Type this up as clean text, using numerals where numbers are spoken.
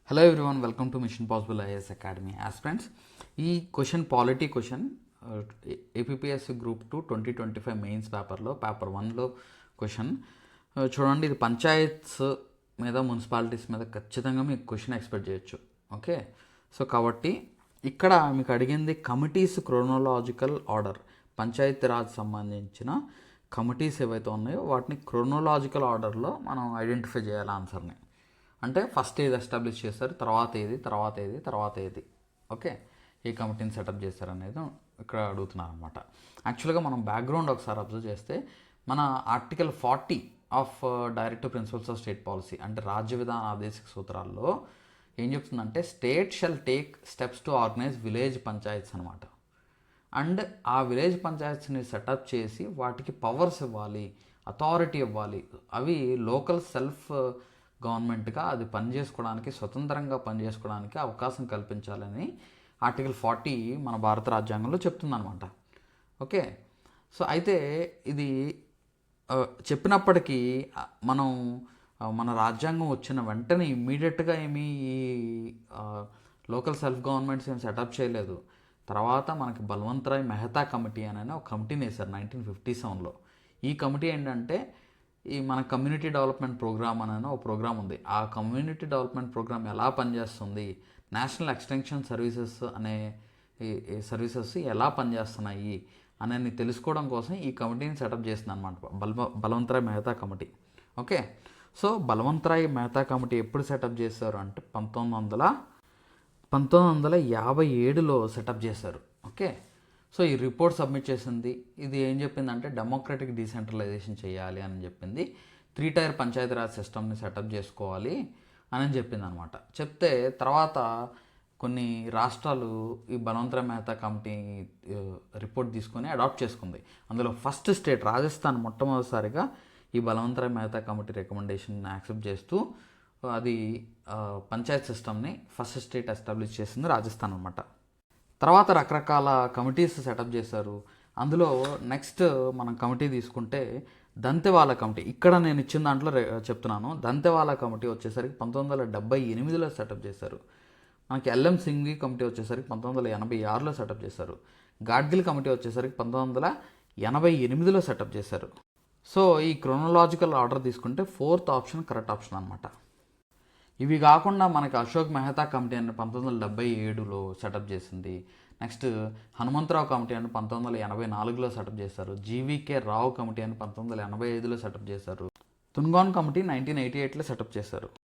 Hello everyone, welcome to Mission Possible IAS academy. Aspirants, ఈ polity question APSC group 2 2025 mains పేపర్లో paper 1లో question చూడండి. ఇది పంచాయత్స్ మీద, మున్సిపాలిటీస్ మీద ఖచ్చితంగా మీకు క్వశ్చన్ ఎక్స్పెక్ట్ చేయొచ్చు. ఓకే, సో కాబట్టి ఇక్కడ మీకు అడిగింది కమిటీస్ క్రోనోలాజికల్ ఆర్డర్. పంచాయతీరాజ్ సంబంధించిన కమిటీస్ ఏవైతే ఉన్నాయో వాటిని క్రోనోలాజికల్ ఆర్డర్లో మనం ఐడెంటిఫై చేయాలి ఆన్సర్ని. అంటే ఫస్ట్ ఏది ఎస్టాబ్లిష్ చేస్తారు, తర్వాత ఏది. ఓకే, ఏ కమిటీని సెటప్ చేస్తారు అనేది ఇక్కడ అడుగుతున్నారు అనమాట. యాక్చువల్గా మనం బ్యాక్గ్రౌండ్ ఒకసారి అబ్జర్వ్ చేస్తే మన article 40 of directive principles of state policy అంటే రాజ్య విధాన ఆదేశిక సూత్రాల్లో ఏం చెప్తుందంటే state shall take steps to organise village panchayats అనమాట. అండ్ ఆ విలేజ్ పంచాయత్స్ని సెటప్ చేసి వాటికి పవర్స్ ఇవ్వాలి, అథారిటీ ఇవ్వాలి. అవి లోకల్ సెల్ఫ్ గవర్నమెంట్గా అది పనిచేసుకోవడానికి, స్వతంత్రంగా పనిచేసుకోవడానికి అవకాశం కల్పించాలని ఆర్టికల్ 40 మన భారత రాజ్యాంగంలో చెప్తుందనమాట. ఓకే, సో అయితే ఇది చెప్పినప్పటికీ మనం మన రాజ్యాంగం వచ్చిన వెంటనే ఇమ్మీడియట్గా ఏమీ ఈ లోకల్ సెల్ఫ్ గవర్నమెంట్స్ ఏం సెటప్ చేయలేదు. తర్వాత మనకి బల్వంతరాయ్ మెహతా కమిటీ అని ఒక కమిటీని వేశారు 1957లో. ఈ కమిటీ ఏంటంటే ఈ మన కమ్యూనిటీ డెవలప్మెంట్ ప్రోగ్రామ్ అనే ఒక ప్రోగ్రామ్ ఉంది. ఆ కమ్యూనిటీ డెవలప్మెంట్ ప్రోగ్రామ్ ఎలా పనిచేస్తుంది, నేషనల్ ఎక్స్టెన్షన్ సర్వీసెస్ అనే సర్వీసెస్ ఎలా పనిచేస్తున్నాయి అనేది తెలుసుకోవడం కోసం ఈ కమిటీని సెటప్ చేసింది అనమాట Balwant Rai Mehta committee. Okay, so Balwant Rai Mehta committee ఎప్పుడు సెటప్ చేశారు అంటే 1957లో సెటప్ చేశారు. ఓకే, సో ఈ రిపోర్ట్ సబ్మిట్ చేసింది. ఇది ఏం చెప్పిందంటే డెమోక్రటిక్ డీసెంట్రలైజేషన్ చేయాలి అని చెప్పింది. 3 టైర్ పంచాయతీరాజ్ సిస్టమ్ని సెటప్ చేసుకోవాలి అని చెప్పింది అనమాట. చెప్తే తర్వాత కొన్ని రాష్ట్రాలు ఈ బల్వంతరాయ్ మెహతా కమిటీ రిపోర్ట్ తీసుకొని అడాప్ట్ చేసుకుంది. అందులో ఫస్ట్ స్టేట్ రాజస్థాన్ మొట్టమొదటిసారిగా ఈ Balwant Rai Mehta committee recommendation accept చేస్తూ అది పంచాయత్ సిస్టమ్ని ఫస్ట్ స్టేట్ ఎస్టాబ్లిష్ చేసింది రాజస్థాన్ అనమాట. తర్వాత రకరకాల కమిటీస్ సెటప్ చేశారు. అందులో నెక్స్ట్ మనం కమిటీ తీసుకుంటే దంతెవాలా కమిటీ. ఇక్కడ నేను ఇచ్చిన దాంట్లో చెప్తున్నాను. దంతెవాలా కమిటీ వచ్చేసరికి 1978లో సెటప్ చేశారు. మనకి ఎల్ఎం సింఘ్వి కమిటీ వచ్చేసరికి 1986లో సెటప్ చేశారు. గాడ్గిల్ కమిటీ వచ్చేసరికి 1988లో సెటప్ చేశారు. సో ఈ క్రోనలాజికల్ ఆర్డర్ తీసుకుంటే 4th ఆప్షన్ కరెక్ట్ ఆప్షన్ అనమాట. ఇవి కాకుండా మనకి అశోక్ మెహతా కమిటీ అని 1977లో సెటప్ చేసింది. నెక్స్ట్ హనుమంతరావు కమిటీ అని 1984లో సెటప్ చేశారు. జీవీకే రావు కమిటీ అని 1985లో సెటప్ చేశారు. తున్గాన్ కమిటీ 1988లో సెటప్ చేశారు.